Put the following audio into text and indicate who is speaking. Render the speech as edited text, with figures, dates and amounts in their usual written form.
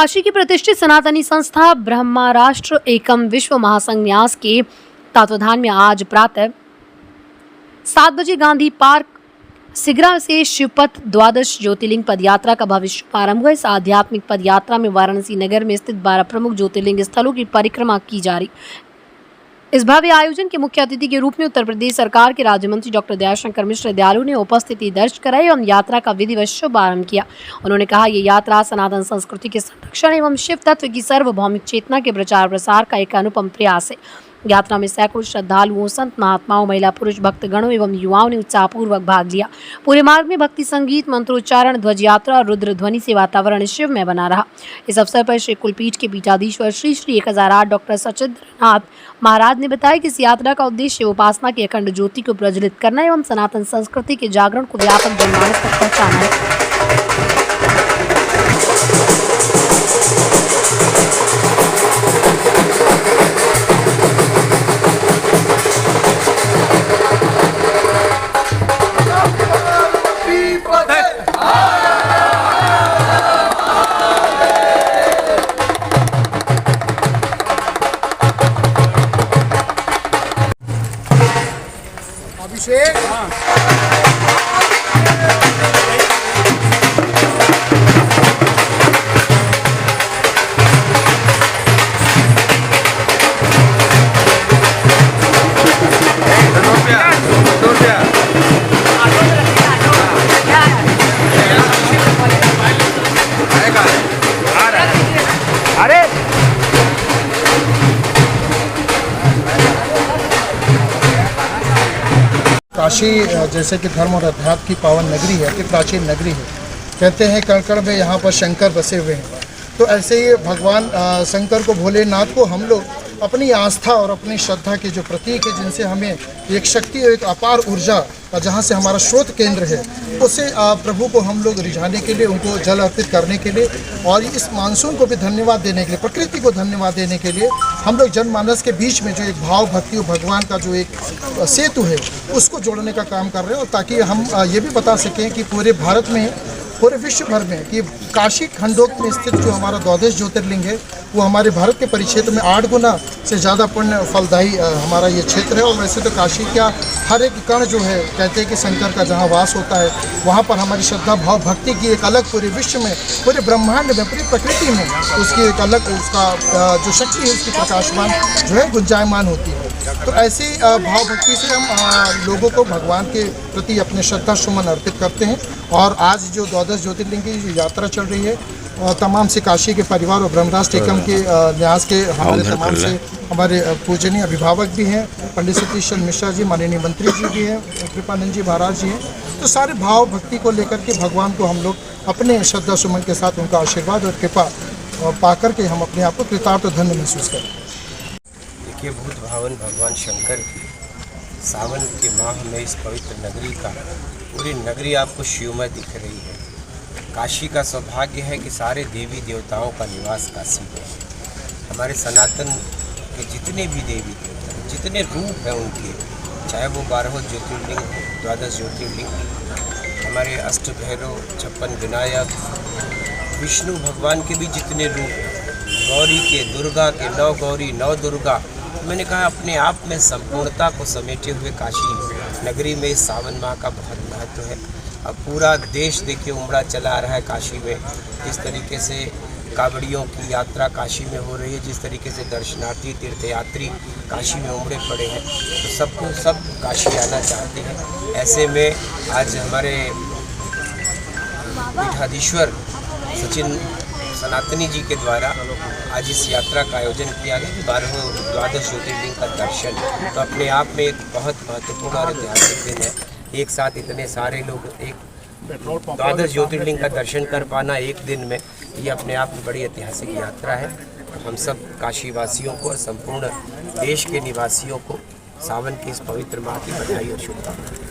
Speaker 1: काशी की प्रतिष्ठित सनातनी संस्था ब्रह्मराष्ट्र एकम विश्व महासंघ न्यास के तत्वाधान में आज प्रातः 7 बजे गांधी पार्क सिगरा से शिवपथ द्वादश ज्योतिर्लिंग पदयात्रा का भव्य शुभारंभ हुआ। इस आध्यात्मिक पदयात्रा में वाराणसी नगर में स्थित 12 प्रमुख ज्योतिर्लिंग स्थलों की परिक्रमा की जा रही। इस भव्य आयोजन के मुख्य अतिथि के रूप में उत्तर प्रदेश सरकार के राज्य मंत्री डॉक्टर दयाशंकर मिश्र दयालु ने उपस्थिति दर्ज कराई एवं यात्रा का विधिवत शुभारंभ किया। उन्होंने कहा, ये यात्रा सनातन संस्कृति के संरक्षण एवं शिव तत्व की सार्वभौमिक चेतना के प्रचार प्रसार का एक अनुपम प्रयास है। यात्रा में सैकड़ों श्रद्धालुओं, संत महात्माओं, महिला पुरुष भक्तगणों एवं युवाओं ने उत्साहपूर्वक भाग लिया। पूरे मार्ग में भक्ति संगीत, मंत्रोच्चारण, ध्वज यात्रा और रुद्र ध्वनि से वातावरण शिवमय बना रहा। इस अवसर पर श्री कुलपीठ के पीठाधीश्वर श्री श्री 1008 डॉक्टर सचिंद्रनाथ महाराज ने बताया कि इस यात्रा का उद्देश्य उपासना की अखंड ज्योति को प्रज्वलित करना एवं सनातन संस्कृति के जागरण को व्यापक जनमानस तक पहुँचाना है।
Speaker 2: अभिषेक काशी जैसे कि धर्म और अध्यात्म की पावन नगरी है, कि प्राचीन नगरी है। कहते हैं कण कण में यहाँ पर शंकर बसे हुए हैं। तो ऐसे ही भगवान शंकर को, भोलेनाथ को हम लोग अपनी आस्था और अपनी श्रद्धा के जो प्रतीक है, जिनसे हमें एक शक्ति और एक अपार ऊर्जा, जहाँ से हमारा स्रोत केंद्र है, उसे प्रभु को हम लोग रिझाने के लिए, उनको जल अर्पित करने के लिए और इस मानसून को भी धन्यवाद देने के लिए, प्रकृति को धन्यवाद देने के लिए हम लोग जनमानस के बीच में जो एक भाव भक्ति और भगवान का जो एक सेतु है, उसको जोड़ने का काम कर रहे हैं। और ताकि हम ये भी बता सकें कि पूरे भारत में, पूरे विश्व भर में, कि काशी खंडोक्त में स्थित जो हमारा द्वादश ज्योतिर्लिंग है, वो हमारे भारत के परिक्षेत्र में 8 गुना से ज़्यादा पुण्य फलदायी हमारा ये क्षेत्र है। और वैसे तो काशी का हर एक कण जो है, कहते हैं कि शंकर का जहाँ वास होता है, वहाँ पर हमारी श्रद्धा भाव भक्ति की एक अलग, पूरे विश्व में, पूरे ब्रह्मांड में, पूरी प्रकृति में उसकी एक अलग, उसका जो शक्ति है, उसकी प्रकाशमान जो है गुंजायमान होती है। तो ऐसी भाव भक्ति से हम लोगों को भगवान के प्रति अपने श्रद्धा सुमन अर्पित करते हैं। और आज जो द्वादश ज्योतिर्लिंग की यात्रा चल रही है, तमाम से काशी के परिवार और ब्रह्मराष्ट्र एकम के न्यास के हमारे तमाम से हमारे पूजनीय अभिभावक भी हैं, पंडित सतीश चंद्र मिश्रा जी, माननीय मंत्री जी भी हैं, कृपानंद जी महाराज जी हैं। तो सारे भाव भक्ति को लेकर के भगवान को हम लोग अपने श्रद्धा सुमन के साथ उनका आशीर्वाद और कृपा पा करके हम अपने आप को कृतार्थ और धन्य महसूस करें।
Speaker 3: देखिए, भूत भावन भगवान शंकर की सावन के माह में इस पवित्र नगरी का, पूरी नगरी आपको शिवमय दिख रही है। काशी का सौभाग्य है कि सारे देवी देवताओं का निवास काशी में है। हमारे सनातन के जितने भी देवी देवता, जितने रूप हैं उनके, चाहे वो 12 ज्योतिर्लिंग, द्वादश ज्योतिर्लिंग, हमारे अष्ट भैरव, 56 विनायक, विष्णु भगवान के भी जितने रूप हैं, गौरी के, दुर्गा के, 9 गौरी 9 दुर्गा, मैंने कहा अपने आप में संपूर्णता को समेटे हुए काशी नगरी में इस सावन माह का बहुत महत्व है। अब पूरा देश देखिए उमड़ा चला आ रहा है काशी में। जिस तरीके से कावड़ियों की यात्रा काशी में हो रही है, जिस तरीके से दर्शनार्थी तीर्थयात्री काशी में उमड़े पड़े हैं, तो सबको सब काशी आना चाहते हैं। ऐसे में आज हमारे पीठाधीश्वर सचिन सनातनी जी के द्वारा आज इस यात्रा का आयोजन किया गया कि 12 द्वादश ज्योतिर्लिंग का दर्शन, तो अपने आप में एक बहुत महत्वपूर्ण और ऐतिहासिक दिन है। एक साथ इतने सारे लोग एक द्वादश ज्योतिर्लिंग का दर्शन कर पाना एक दिन में, ये अपने आप में बड़ी ऐतिहासिक यात्रा है। हम सब काशी वासियों को और संपूर्ण देश के निवासियों को सावन की इस पवित्र माह की बधाई और शुभकामनाएं।